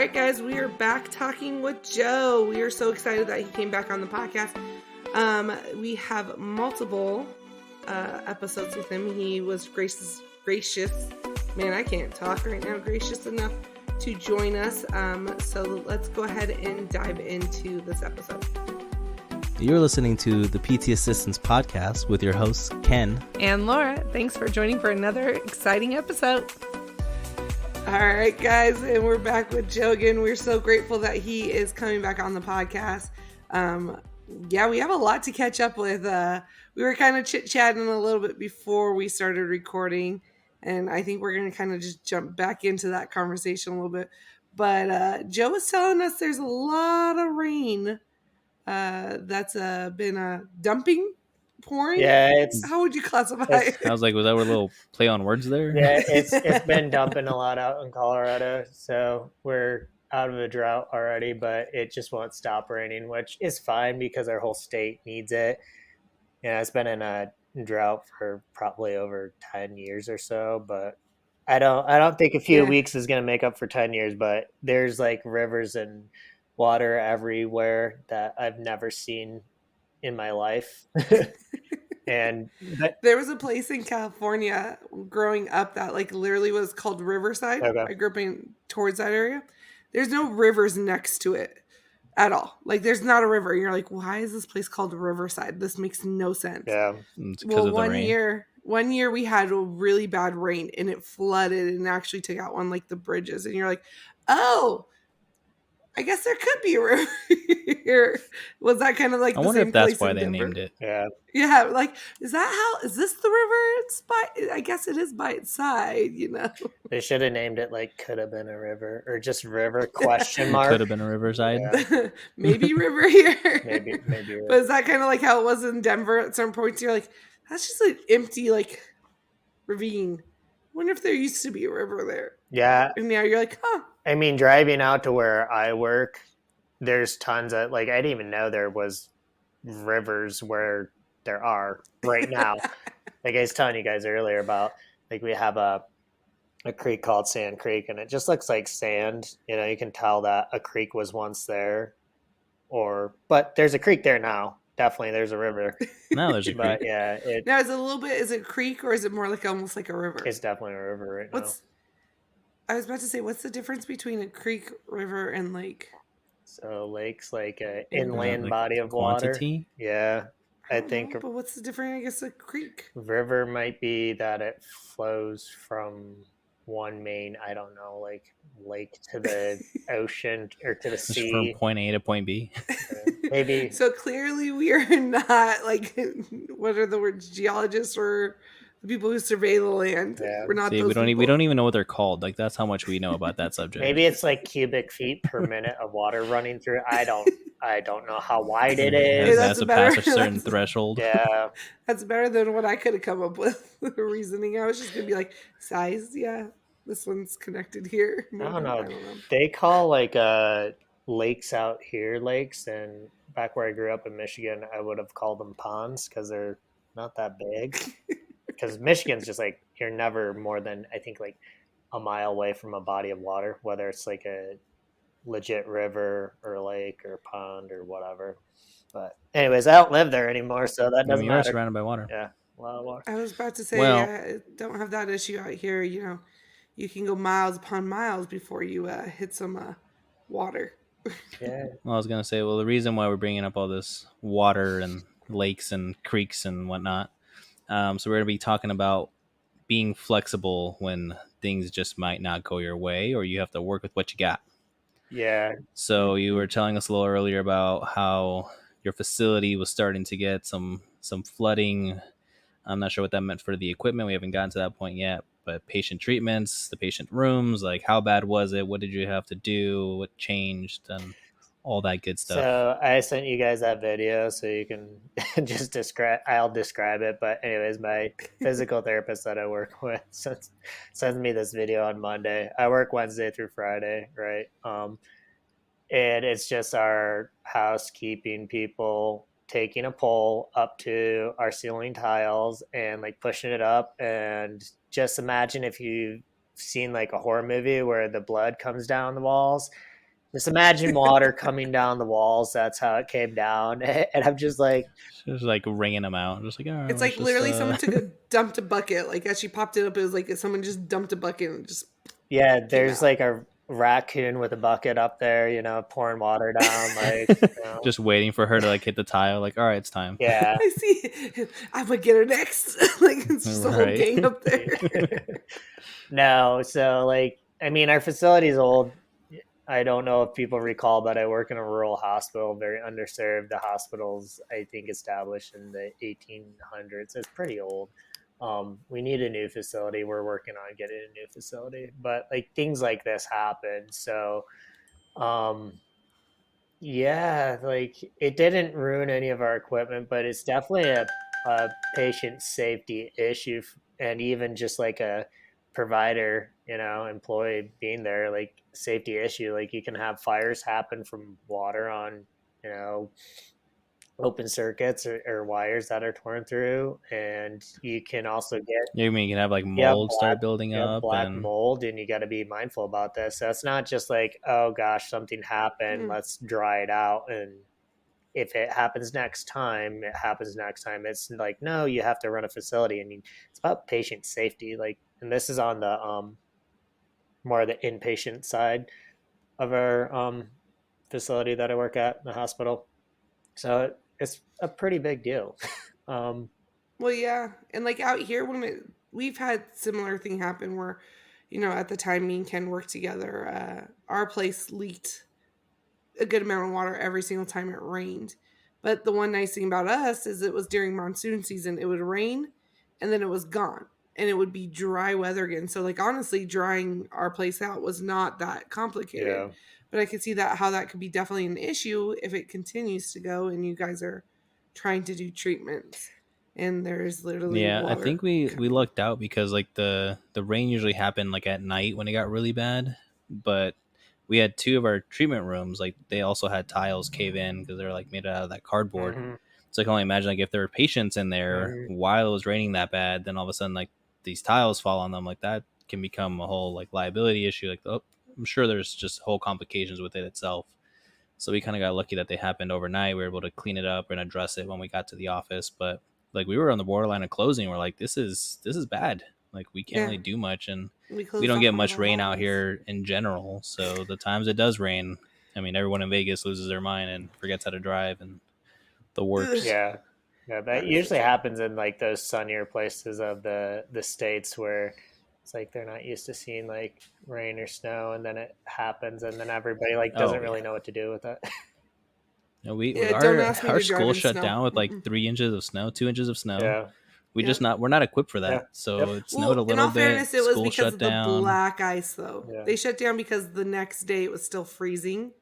right, guys, we are back talking with Joe. We are so excited that he came back on the podcast. We have multiple episodes with him. He was gracious. Man, I can't talk right now. Gracious enough to join us. So let's go ahead and dive into this episode. You're listening to the PT Assistants Podcast with your hosts, Ken and Laura. Thanks for joining for another exciting episode. All right, guys, and we're back with Joe again. We're so grateful that he is coming back on the podcast. Yeah, we have a lot to catch up with. We were kind of chit-chatting a little bit before we started recording, and I think we're going to kind of just jump back into that conversation a little bit. But Joe was telling us there's a lot of rain that's been dumping, pouring. Yeah, how would you classify it? I was like, was that a little play on words there? Yeah, it's been dumping a lot out in Colorado, so we're out of a drought already, but it just won't stop raining, which is fine because our whole state needs it. Yeah, it's been in a drought for probably over 10 years or so, but I don't think a few weeks is going to make up for 10 years, but there's like rivers and water everywhere that I've never seen in my life. And there was a place in California growing up that like literally was called Riverside. Okay. I grew up towards that area. There's no rivers next to it at all. Like there's not a river. And you're like, why is this place called Riverside? This makes no sense. Yeah. Well, one year we had a really bad rain and it flooded and actually took out one like the bridges. And you're like, oh, I guess there could be a river here. Was that kind of like I wonder if that's why they named it. Yeah. Like, is this the river? It's I guess it is by its side, you know. They should have named it like could have been a river or just river question mark. Could have been a riverside. Yeah. Maybe river here. maybe. River. But is that kind of like how it was in Denver at some points? You're like, that's just an empty like ravine. Wonder if there used to be a river there. Yeah. And now you're like, huh. I mean, driving out to where I work, there's tons of, like, I didn't even know there was rivers where there are right now. Like I was telling you guys earlier about, like, we have a creek called Sand Creek, and it just looks like sand. You know, you can tell that a creek was once there. But there's a creek there now. Definitely, there's a river. No, there's a creek. But, yeah. Now, is it a creek or is it more like almost like a river? It's definitely a river right now. I was about to say, what's the difference between a creek, river, and lake? So lake's like an inland body of quantity. Water. Yeah, I think. But what's the difference? I guess a creek. River might be that it flows from one main, I don't know, like lake to the ocean or to the sea. From point A to point B. Maybe. So clearly we are not like, what are the words, geologists or the people who survey the land. Yeah. We're not. See, we don't even know what they're called. Like that's how much we know about that subject. Maybe it's like cubic feet per minute of water running through. I don't know how wide it is. It has to pass a certain threshold. Yeah, that's better than what I could have come up with. The reasoning. I was just gonna be like size. Yeah, this one's connected here. Maybe. I don't know. They call like lakes out here lakes, and back where I grew up in Michigan, I would have called them ponds because they're not that big. Because Michigan's just like, you're never more than, I think, like a mile away from a body of water, whether it's like a legit river or lake or pond or whatever. But anyways, I don't live there anymore, so that doesn't matter. You're surrounded by water. Yeah, a lot of water. I was about to say, I don't have that issue out here. You know, you can go miles upon miles before you hit some water. Yeah. Well, I was going to say, the reason why we're bringing up all this water and lakes and creeks and whatnot, so we're going to be talking about being flexible when things just might not go your way or you have to work with what you got. Yeah. So you were telling us a little earlier about how your facility was starting to get some flooding. I'm not sure what that meant for the equipment. We haven't gotten to that point yet. But patient treatments, the patient rooms, like how bad was it? What did you have to do? What changed? And all that good stuff. So I sent you guys that video so you can just I'll describe it. But anyways, my physical therapist that I work with sends me this video on Monday. I work Wednesday through Friday, right? And it's just our housekeeping people taking a pole up to our ceiling tiles and like pushing it up. And just imagine if you've seen like a horror movie where the blood comes down the walls. just imagine water coming down the walls. That's how it came down. And I'm just like, Just like wringing them out. Just like, all right, It's let's like just literally someone took dumped a bucket. Like as she popped it up, it was like someone just dumped a bucket and just yeah, came there's out. like a raccoon with a bucket up there, pouring water down. just waiting for her to like hit the tile. Like, all right, it's time. Yeah. I see. I'm gonna get her next. Like it's just a whole Right. gang up there. No, so I mean, our facility is old. I don't know if people recall, but I work in a rural hospital, very underserved. The hospital's, I think, established in the 1800s. It's pretty old. We need a new facility. We're working on getting a new facility, but things like this happen. So, um, yeah, it didn't ruin any of our equipment, but it's definitely a patient safety issue, and even just like a provider, employee being there, safety issue. Like you can have fires happen from water on, you know, open circuits or wires that are torn through, and you can also get You mean you can have like yeah, mold start building up black and mold, and you got to be mindful about this. So it's not just like, oh gosh, something happened, Hmm. let's dry it out, and if it happens next time, it happens next time. It's like, no, you have to run a facility. I mean, it's about patient safety. And this is on the more of the inpatient side of our facility that I work at, the hospital. So it's a pretty big deal. um, Well, yeah, and like out here, we've had similar thing happen where, at the time me and Ken worked together, our place leaked a good amount of water every single time it rained. But the one nice thing about us is it was during monsoon season. It would rain and then it was gone and it would be dry weather again. So like honestly, drying our place out was not that complicated. yeah. But I could see that how that could be definitely an issue if it continues to go and you guys are trying to do treatments and there's literally yeah, I water think we coming. lucked out because like the rain usually happened like at night when it got really bad, but we had two of our treatment rooms like they also had tiles cave in because they're like made out of that cardboard. Hmm. So I can only imagine like if there were patients in there Hmm. while it was raining that bad, then all of a sudden like these tiles fall on them, like that can become a whole like liability issue. Like, oh, I'm sure there's just whole complications with it itself. So we kind of got lucky that they happened overnight. We were able to clean it up and address it when we got to the office. But like we were on the borderline of closing. We're like, this is bad. Like we can't Yeah, really do much, and we we closed don't off get one of much our rain out hallways. here in general. So the times it does rain, I mean, everyone in Vegas loses their mind and forgets how to drive and the Ugh, works. Yeah. Yeah, that that is the usually truth. happens in those sunnier places of the states where it's like they're not used to seeing rain or snow, and then it happens, and then everybody doesn't Oh really yeah. know what to do with it. No, we Yeah, don't ask me our to drive school in shut snow. down with like Mm-mm. 3 inches of snow, 2 inches of snow. Yeah. Yeah. We're not equipped for Yeah. that. So Yep. it snowed a Well, in little all bit. fairness, it was School because shut of the down. black ice, though. Yeah. They shut down because the next day it was still freezing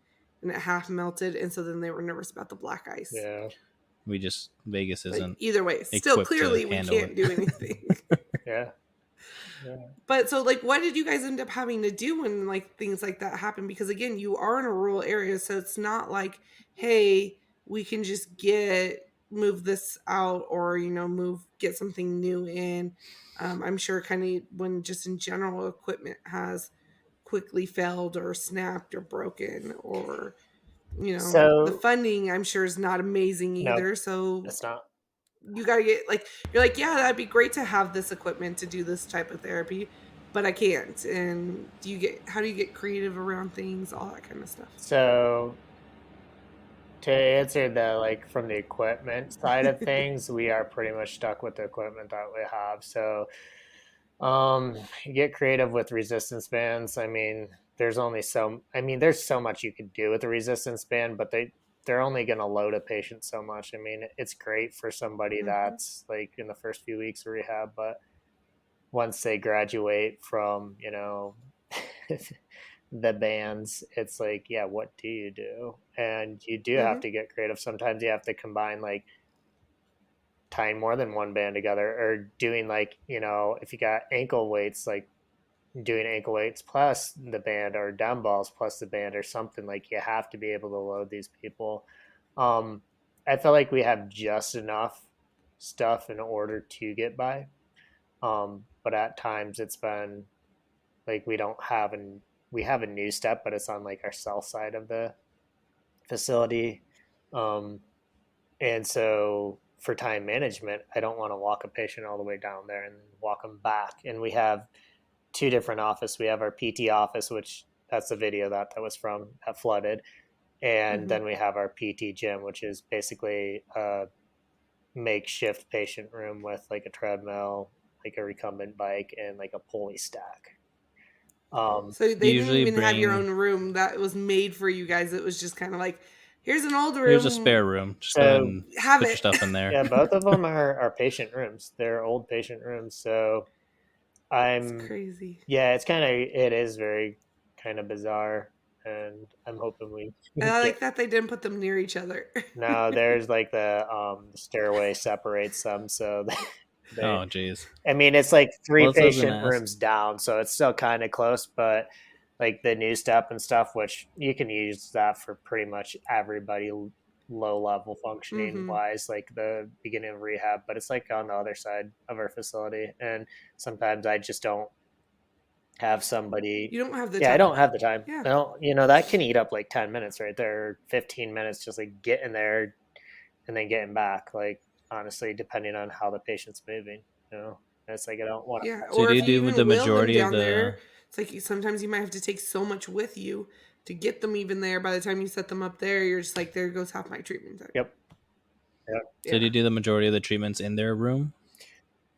and it half melted. And so then they were nervous about the black ice. Yeah. We just Vegas But isn't either way, still equipped to clearly we handle it. can't do anything. Yeah. Yeah. But so, like, what did you guys end up having to do when, like, things like that happen? Because, again, you are in a rural area. So it's not like, hey, we can just move this out or, get something new in. I'm sure kind of when just in general equipment has quickly failed or snapped or broken or the So funding I'm sure is not amazing no, either, so it's not. you got to get like you're like, yeah, that'd be great to have this equipment to do this type of therapy, but I can't. And how do you get creative around things, all that kind of stuff? So to answer the from the equipment side of things, we are pretty much stuck with the equipment that we have. So you get creative with resistance bands. I mean, there's so much you could do with a resistance band, but they're only going to load a patient so much. I mean, it's great for somebody Mm-hmm. that's in the first few weeks of rehab, but once they graduate from, the bands, it's like, yeah, what do you do? And you do have Mm-hmm. to get creative. Sometimes you have to combine tying more than one band together, or doing if you got ankle weights, doing ankle weights plus the band, or dumbbells plus the band, or something. You have to be able to load these people. um I feel like we have just enough stuff in order to get by, but at times it's been we don't have we have a new step, but it's on like our south side of the facility. And so for time management, I don't want to walk a patient all the way down there and walk them back. And we have two different offices. We have our PT office, which that's the video that was from that flooded. And then we have our PT gym, which is basically a makeshift patient room with like a treadmill, like a recumbent bike, and like a pulley stack. So they didn't even have your own room that was made for you guys. It was just kind of like, here's an old room. Here's a spare room. Just go ahead and have put your stuff in there. Yeah, both of them are patient rooms. They're old patient rooms. So It's crazy. Yeah, it is very kind of bizarre. And I'm hoping we. And I like that they didn't put them near each other. No, there's like the stairway separates them. So Oh, jeez. I mean, it's like 3 patient rooms down, so it's still kind of close, but like the new step and stuff, which you can use that for pretty much everybody low level functioning wise, like the beginning of rehab, but it's like on the other side of our facility. And sometimes I just don't have somebody. You don't have the time. I don't have the time. Yeah. I don't, that can eat up like 10 minutes right there, 15 minutes, just like getting there and then getting back. Like, honestly, depending on how the patient's moving, it's like I don't want to. Yeah, so or do if you do the majority of the? There, it's like sometimes you might have to take so much with you to get them even there. By the time you set them up there, you're just like, there goes half my treatment time. Yep. So do you do the majority of the treatments in their room,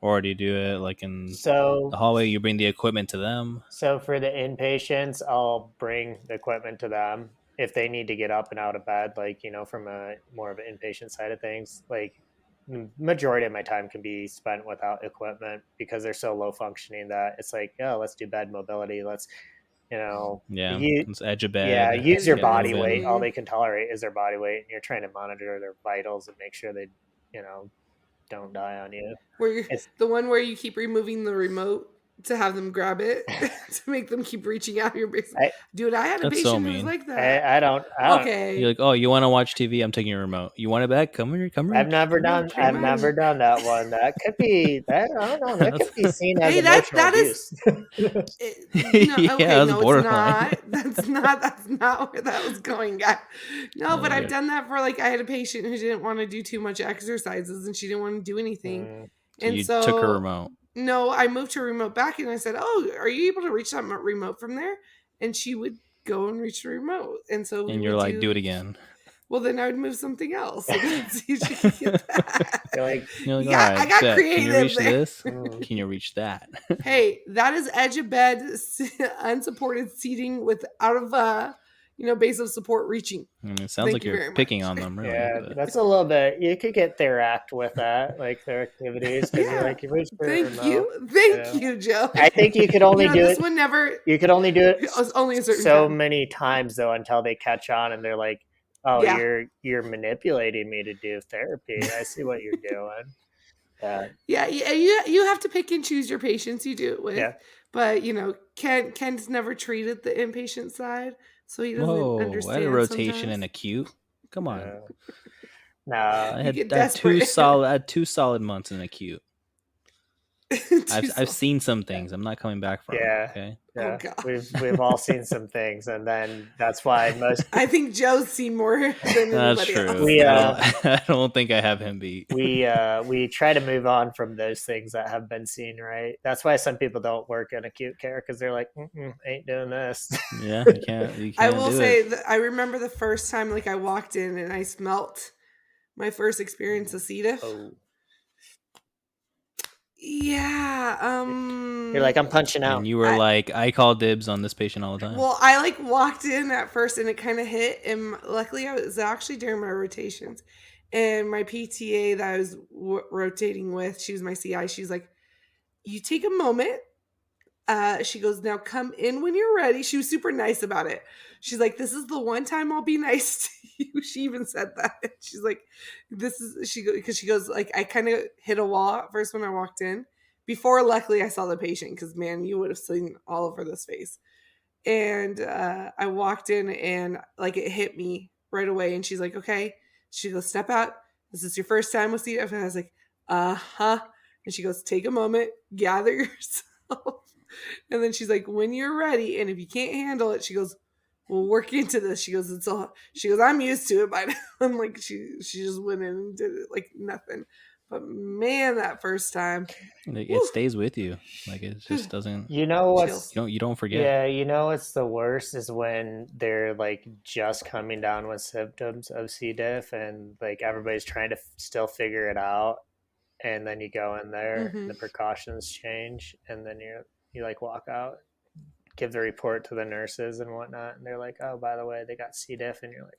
or do you do it like in the hallway? You bring the equipment to them. So for the inpatients, I'll bring the equipment to them if they need to get up and out of bed, like from a more of an inpatient side of things. Like, majority of my time can be spent without equipment because they're so low functioning that it's like, oh, let's do bed mobility. Let's, it's edge of bed. Yeah, use your body weight. All they can tolerate is their body weight, and you're trying to monitor their vitals and make sure they, don't die on you. It's the one where you keep removing the remote to have them grab it to make them keep reaching out your basement. Dude, I had a patient who was like that. I don't. Okay. You're like, oh, you want to watch TV? I'm taking your remote. You want it back? Come here. I've never done that one. That could be that. I don't know. That could be seen as emotional abuse. That's borderline. That's not where that was going, guy. No, but I've done that for I had a patient who didn't want to do too much exercises and she didn't want to do anything. And you took her remote. No, I moved her remote back and I said, oh, are you able to reach that remote from there? And she would go and reach the remote. And so you're like, do it again. Well, then I would move something else. And see if she could get that. You're like, all right, I got creative. Can you reach this? Can you reach that? Hey, that is edge of bed, unsupported seating with out of base of support reaching. It sounds like you're picking on them, really. Yeah, that's a little bit. You could get their act with that, like their activities. Yeah. Like, Thank you, Joe. I think you could only do this it. One never. You could only do it only a certain so time. many times though until they catch on and they're like, "Oh, you're manipulating me to do therapy. I see what you're doing." Yeah. You have to pick and choose your patients you do it with. Yeah. But Ken's never treated the inpatient side. So he doesn't understand. I had a rotation sometimes. in acute. Come on. No, I had two solid months in acute. I've seen some things. I'm not coming back from. Yeah. Okay. Yeah. Oh, we've all seen some things, and then that's why most. I think Joe's seen more than anybody That's true. else. I don't think I have him beat. We try to move on from those things that have been seen, right? That's why some people don't work in acute care because they're like, ain't doing this. Yeah, you can't. I will say that I remember the first time I walked in and I smelt my first experience of C. diff. Oh. Yeah. You're like, I'm punching out. And you were like, I call dibs on this patient all the time. Well, I walked in at first and it kind of hit. And luckily I was actually during my rotations. And my PTA that I was rotating with, she was my CI. She's like, you take a moment. She goes, now come in when you're ready. She was super nice about it. She's like, this is the one time I'll be nice to you. She even said that. She's like, because she goes, like, I kind of hit a wall at first when I walked in. Before, luckily, I saw the patient because, man, you would have seen all over this face. And I walked in and, it hit me right away. And she's like, okay. She goes, step out. This is your first time with CF. And I was like, uh-huh. And she goes, take a moment, gather yourself. And then she's like, when you're ready, and if you can't handle it, she goes, we'll work into this. She goes, she goes, I'm used to it by now. I'm like, she just went in and did it like nothing. But man, that first time, Like, woo, it stays with you. Like, it just doesn't. You know what's chills. You don't forget. Yeah, you know what's the worst is when they're like just coming down with symptoms of C. diff and like everybody's trying to still figure it out, and then you go in there, Mm-hmm. the precautions change, and then you like walk out, give the report to the nurses and whatnot, and they're like, "Oh, by the way, they got C. diff," and you're like,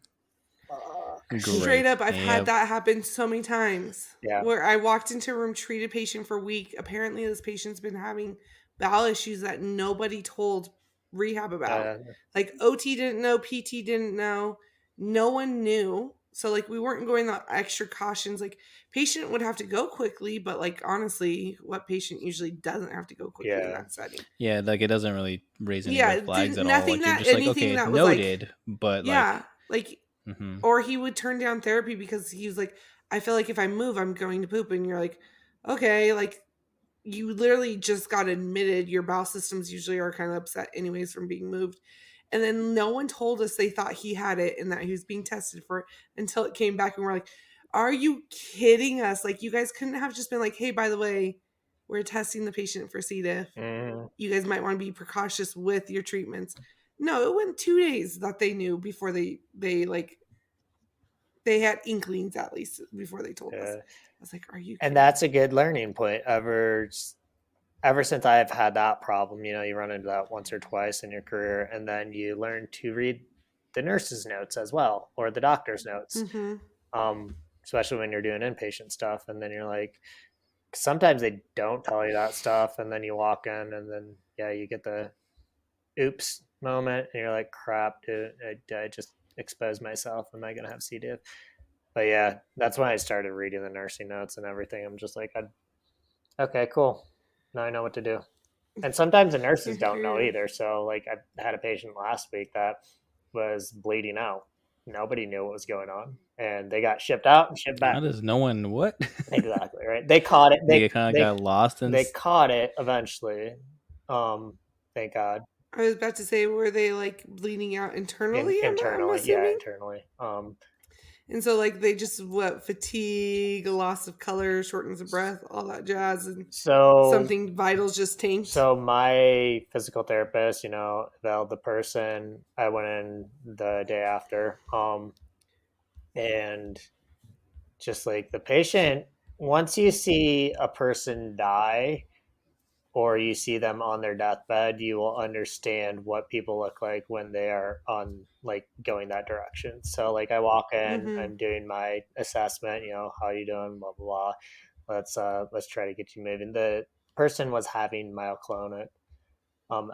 "Fuck." Great. Straight up, I've had Yep. that happen so many times. Yeah. Where I walked into a room, treated a patient for a week. Apparently, this patient's been having bowel issues that nobody told rehab about. Like OT didn't know, PT didn't know, no one knew. So like we weren't going the extra cautions. Like patient would have to go quickly, but like honestly, what patient usually doesn't have to go quickly in Yeah. that setting? Yeah, like it doesn't really raise any Yeah, red it flags didn't at all. nothing Like you're that just like, anything okay, that was like noted, but yeah, like mhm. or he would turn down therapy because he was like, I feel like if I move, I'm going to poop. And you're like, okay, like you literally just got admitted. Your bowel systems usually are kind of upset anyways from being moved. And then no one told us they thought he had it and that he was being tested for it until it came back. And we're like, are you kidding us? Like you guys couldn't have just been like, hey, by the way, we're testing the patient for C. diff. You guys might want to be precautious with your treatments. No, it went 2 days that they knew before they like they had inklings at least before they told us. I was like, are you kidding? And that's a good learning point. Ever since I've had that problem, you run into that once or twice in your career, and then you learn to read the nurse's notes as well, or the doctor's notes, especially when you're doing inpatient stuff. And then you're like, sometimes they don't tell you that stuff, and then you walk in, and then you get the oops moment, and you're like, crap, dude, I just exposed myself. Am I gonna have C. diff? But yeah, that's when I started reading the nursing notes and everything. I'm just like, okay, cool. Now I know what to do. And sometimes the nurses don't know either. So like I had a patient last week that was bleeding out. Nobody knew what was going on. And they got shipped out and shipped back. How does no one what? Exactly, right? They caught it. They kind of got lost and they caught it eventually. Thank God. I was about to say, were they like bleeding out internally? Internally, yeah, internally. And so like they just fatigue, loss of color, shortness of breath, all that jazz, and so something vital's just tanked. So my physical therapist, the person I went in the day after, and just like the patient, once you see a person die or you see them on their deathbed, you will understand what people look like when they are on like going that direction. So like I walk in, I'm doing my assessment, how you doing, blah blah blah. Let's try to get you moving. The person was having myoclonic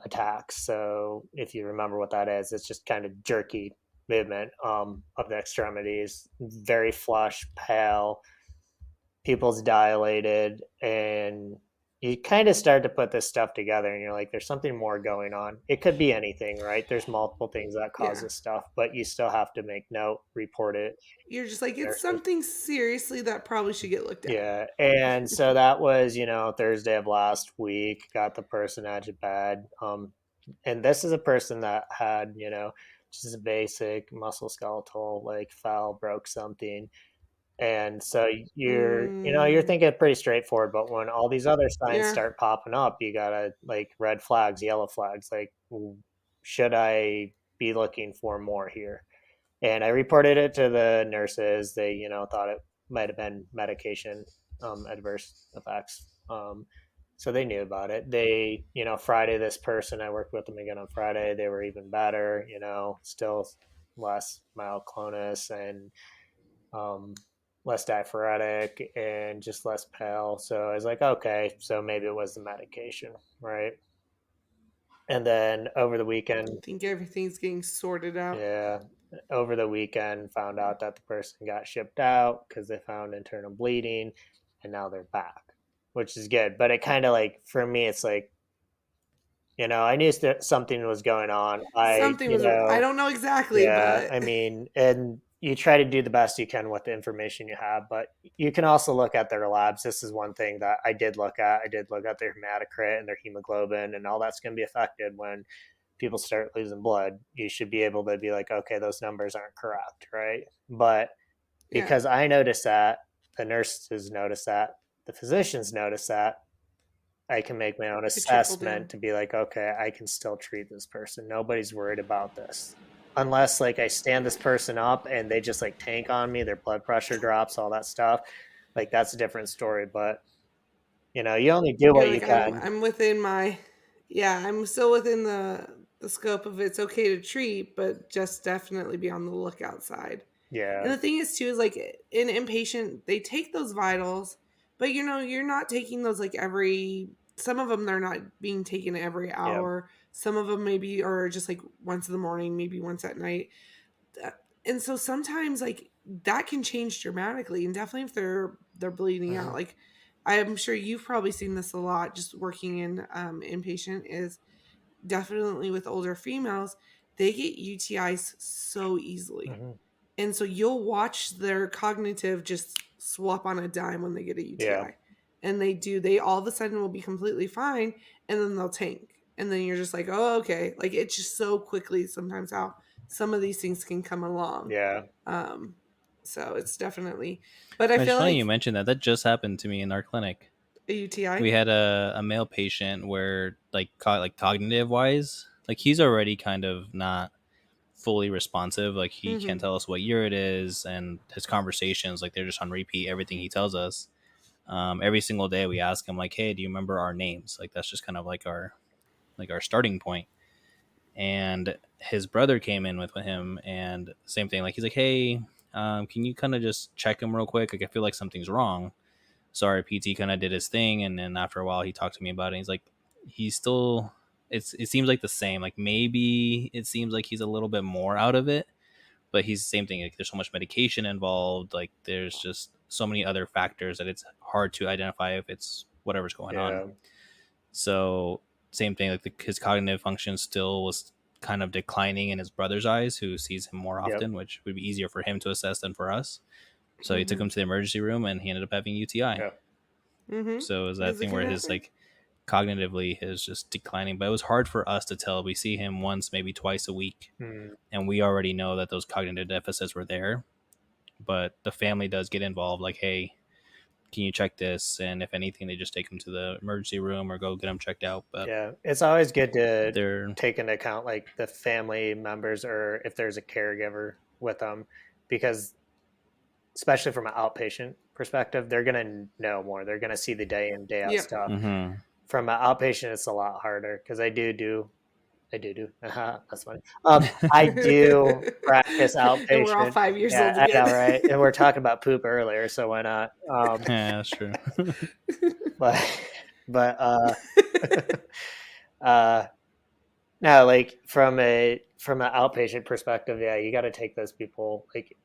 attacks. So if you remember what that is, it's just kind of jerky movement of the extremities, very flush, pale, pupils dilated, and you kind of start to put this stuff together and you're like, there's something more going on. It could be anything, right? There's multiple things that cause this stuff, but you still have to make note, report it. You're just like, it's something seriously that probably should get looked at. Yeah. And so that was, Thursday of last week, got the person out of bed. And this is a person that had, just a basic musculoskeletal, like fell, broke something. And so you're thinking pretty straightforward, but when all these other signs start popping up, you gotta like red flags, yellow flags, like should I be looking for more here? And I reported it to the nurses. They, thought it might have been medication adverse effects. So they knew about it. They, Friday, this person, I worked with them again on Friday. They were even better, still less myoclonus and less diaphoretic and just less pale. So I was like, okay, so maybe it was the medication, right? And then over the weekend, I think everything's getting sorted out. Yeah. Over the weekend, found out that the person got shipped out because they found internal bleeding and now they're back, which is good. But it kind of like, for me, it's like, I knew something was going on. I don't know exactly, but I mean, and you try to do the best you can with the information you have, but you can also look at their labs. This is one thing that I did look at. I did look at their hematocrit and their hemoglobin, and all that's going to be affected when people start losing blood. You should be able to be like, okay, those numbers aren't correct, right? But because I noticed that, the nurses notice that, the physicians notice that, I can make my own assessment to be like, okay, I can still treat this person. Nobody's worried about this. Unless like I stand this person up and they just like tank on me, their blood pressure drops, all that stuff. Like that's a different story. But you know, you only do what you can. I'm within my, I'm still within the scope of it's okay to treat, but just definitely be on the lookout side. Yeah. And the thing is too, is like in inpatient, they take those vitals, but you know, you're not taking those like some of them, they're not being taken every hour. Yeah. Some of them maybe are just like once in the morning, maybe once at night. And so sometimes like that can change dramatically. And definitely if they're bleeding out, like I'm sure you've probably seen this a lot just working in inpatient, is definitely with older females, they get UTIs so easily. And so you'll watch their cognitive just swap on a dime when they get a UTI. Yeah. And they all of a sudden will be completely fine, and then they'll tank. And then you're just like, oh, okay. Like it's just so quickly sometimes how some of these things can come along. Yeah. So it's definitely, but I feel funny like you mentioned that. That just happened to me in our clinic. A UTI? We had a male patient where like cognitive wise, like he's already kind of not fully responsive. Like he can't tell us what year it is, and his conversations, like they're just on repeat, everything he tells us. Every single day we ask him like, hey, do you remember our names? Like that's just kind of like our starting point. And his brother came in with him, and same thing, like he's like, hey, can you kind of just check him real quick? Like I feel like something's wrong. So our PT kind of did his thing, and then after a while he talked to me about it. He's like, he's still, it seems like the same. Like maybe it seems like he's a little bit more out of it, but he's the same thing. Like there's so much medication involved. Like there's just so many other factors that it's hard to identify if it's whatever's going on. So same thing. Like his cognitive function still was kind of declining in his brother's eyes, who sees him more often, which would be easier for him to assess than for us. So he took him to the emergency room, and he ended up having UTI. Yeah. So it was that thing where his like cognitively is just declining, but it was hard for us to tell. We see him once, maybe twice a week, and we already know that those cognitive deficits were there. But the family does get involved, like, hey, can you check this? And if anything, they just take him to the emergency room or go get him checked out. But yeah, it's always good to take into account like the family members, or if there's a caregiver with them, because especially from an outpatient perspective, they're going to know more. They're going to see the day in, day out stuff. From an outpatient, it's a lot harder because I do. That's funny. I do practice outpatient. And we're all 5 years old again. Yeah, right. And we're talking about poop earlier, so why not? Yeah, that's true. but no, like from an outpatient perspective, yeah, you got to take those people, like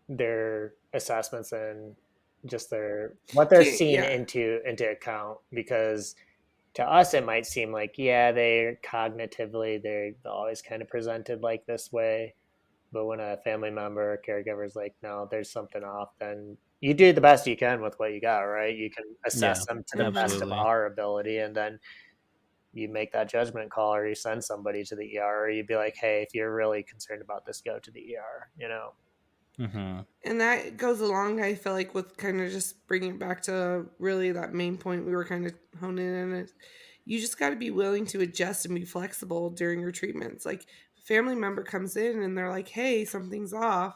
their assessments and just what they're seeing into account, because to us it might seem like they're cognitively they're always kind of presented like this way, but when a family member or caregiver is like, no, there's something off, then you do the best you can with what you got, right? You can assess them to the best of our ability, and then you make that judgment call, or you send somebody to the ER, or you'd be like, hey, if you're really concerned about this, go to the ER, you know. And that goes along, I feel like, with kind of just bringing it back to really that main point we were kind of honing in on. You just got to be willing to adjust and be flexible during your treatments. Like, a family member comes in and they're like, hey, something's off.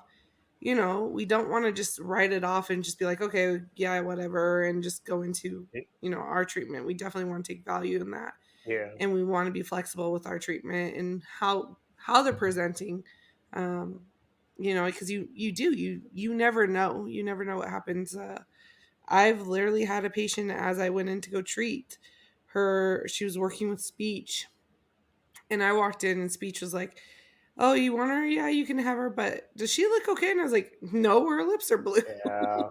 You know, we don't want to just write it off and just be like, okay, yeah, whatever, and just go into, you know, our treatment. We definitely want to take value in that. Yeah. And we want to be flexible with our treatment and how they're presenting. You know, because you never know. You never know what happens. I've literally had a patient, as I went in to go treat her, she was working with speech. And I walked in and speech was like, oh, you want her? Yeah, you can have her. But does she look okay? And I was like, no, her lips are blue. Yeah.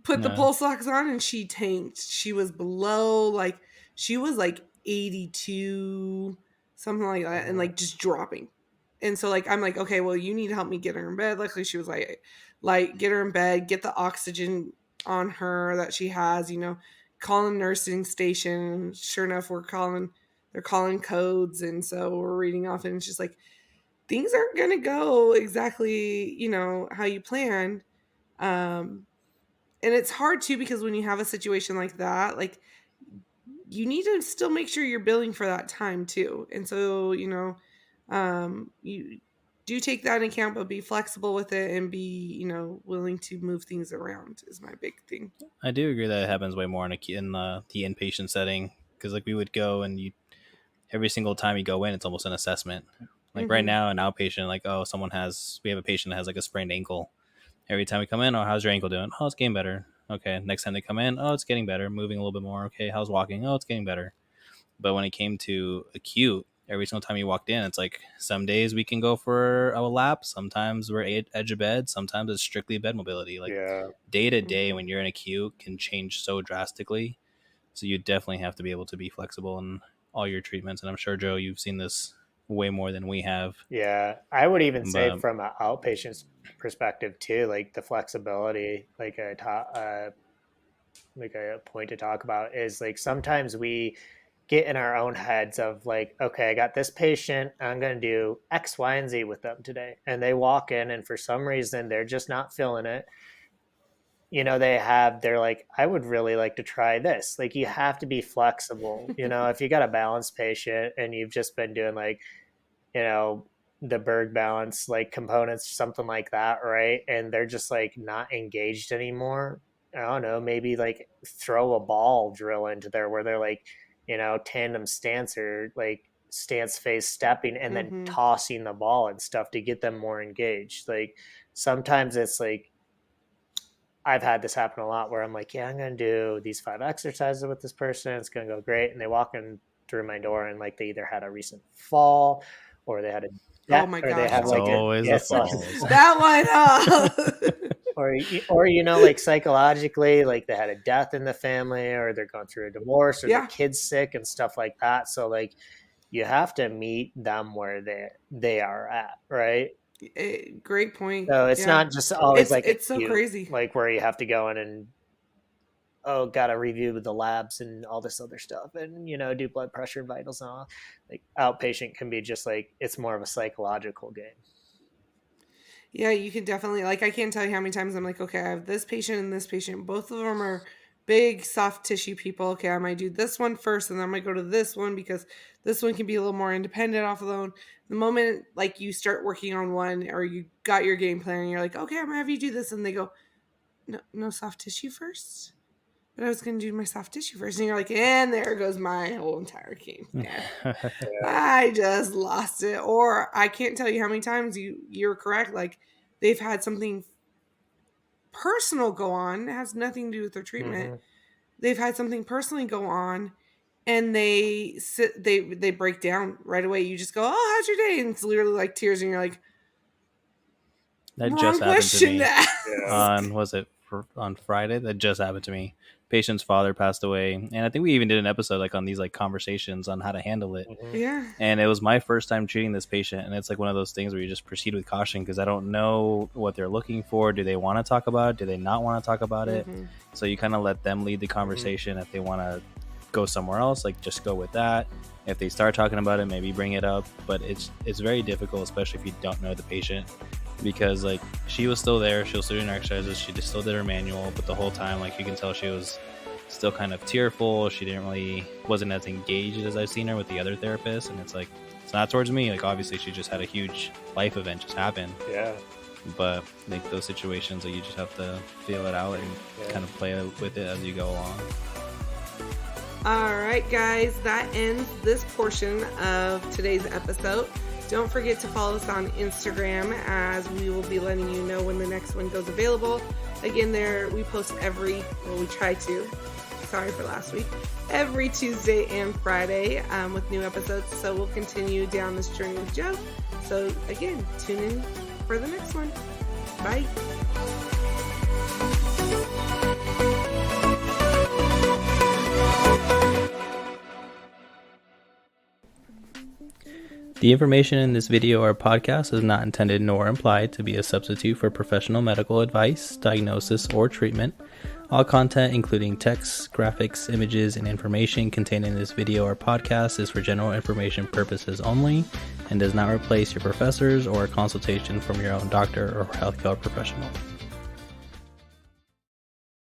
Put the pulse ox on and she tanked. She was below, like, she was like 82, something like that. And like just dropping. And so like, I'm like, okay, well, you need to help me get her in bed. Luckily she was like get her in bed, get the oxygen on her that she has, calling nursing station. Sure enough, they're calling codes. And so we're reading off, and it's just like, things aren't going to go exactly, how you planned. And it's hard too, because when you have a situation like that, like, you need to still make sure you're billing for that time too. And so, you do take that into account, but be flexible with it and be, willing to move things around is my big thing. I do agree that it happens way more in the inpatient setting, because like we would go and every single time you go in, it's almost an assessment. Like right now, an outpatient, like, oh, we have a patient that has like a sprained ankle. Every time we come in, oh, how's your ankle doing? Oh, it's getting better. Okay, next time they come in, oh, it's getting better, moving a little bit more. Okay, how's walking? Oh, it's getting better. But when it came to acute, every single time you walked in, it's like some days we can go for a lap. Sometimes we're edge of bed. Sometimes it's strictly bed mobility. Like day to day, when you're in acute, can change so drastically. So you definitely have to be able to be flexible in all your treatments. And I'm sure, Joe, you've seen this way more than we have. Yeah, I would even say from an outpatient's perspective too, like the flexibility, like a point to talk about is like sometimes we get in our own heads of like, okay, I got this patient, I'm going to do X, Y, and Z with them today. And they walk in and for some reason they're just not feeling it. They're like, I would really like to try this. Like, you have to be flexible. If you got a balanced patient and you've just been doing like, the Berg balance, like components, something like that, right? And they're just like not engaged anymore. I don't know, maybe like throw a ball drill into there where they're like, tandem stance or like stance phase stepping and then tossing the ball and stuff to get them more engaged. Like sometimes it's like, I've had this happen a lot where I'm like, yeah, I'm going to do these 5 exercises with this person. It's going to go great. And they walk in through my door and like they either had a recent fall or they had a oh my gosh, they have it's like always a falls. That one, or like psychologically, like they had a death in the family or they're going through a divorce or their kid's sick and stuff like that. So like you have to meet them where they are at, right? Great point. So it's not just always it's so crazy, like where you have to go in and got to review the labs and all this other stuff and do blood pressure, vitals, and all. Like outpatient can be just like, it's more of a psychological game. Yeah, you can definitely, like, I can't tell you how many times I'm like, okay, I have this patient and this patient. Both of them are big soft tissue people. Okay, I might do this one first and then I might go to this one because this one can be a little more independent off alone. The moment like you start working on one or you got your game plan and you're like, okay, I'm gonna have you do this, and they go, no soft tissue first? But I was going to do my soft tissue first. And you're like, and there goes my whole entire game. I just lost it. Or I can't tell you how many times you're correct. Like they've had something personal go on. It has nothing to do with their treatment. They've had something personally go on and they break down right away. You just go, oh, how's your day? And it's literally like tears. And you're like, that just happened to me on Friday. That just happened to me. Patient's father passed away, and I think we even did an episode like on these like conversations on how to handle it. Yeah. And it was my first time treating this patient, and it's like one of those things where you just proceed with caution because I don't know what they're looking for. Do they want to talk about it? Do they not want to talk about it? So you kind of let them lead the conversation. If they want to go somewhere else, like just go with that. If they start talking about it, maybe bring it up. But it's very difficult, especially if you don't know the patient, because like she was still there, she was still doing her exercises, she just still did her manual, but the whole time like you can tell she was still kind of tearful. She wasn't as engaged as I've seen her with the other therapists, and it's like, it's not towards me, like obviously she just had a huge life event just happen. But like those situations that you just have to feel it out and kind of play with it as you go along. All right, guys, that ends this portion of today's episode. Don't forget to follow us on Instagram, as we will be letting you know when the next one goes available. Again, we post we try to, sorry for last week, every Tuesday and Friday with new episodes. So we'll continue down this journey with Joe. So again, tune in for the next one. Bye. The information in this video or podcast is not intended nor implied to be a substitute for professional medical advice, diagnosis, or treatment. All content, including text, graphics, images, and information contained in this video or podcast is for general information purposes only and does not replace your professors or a consultation from your own doctor or healthcare professional.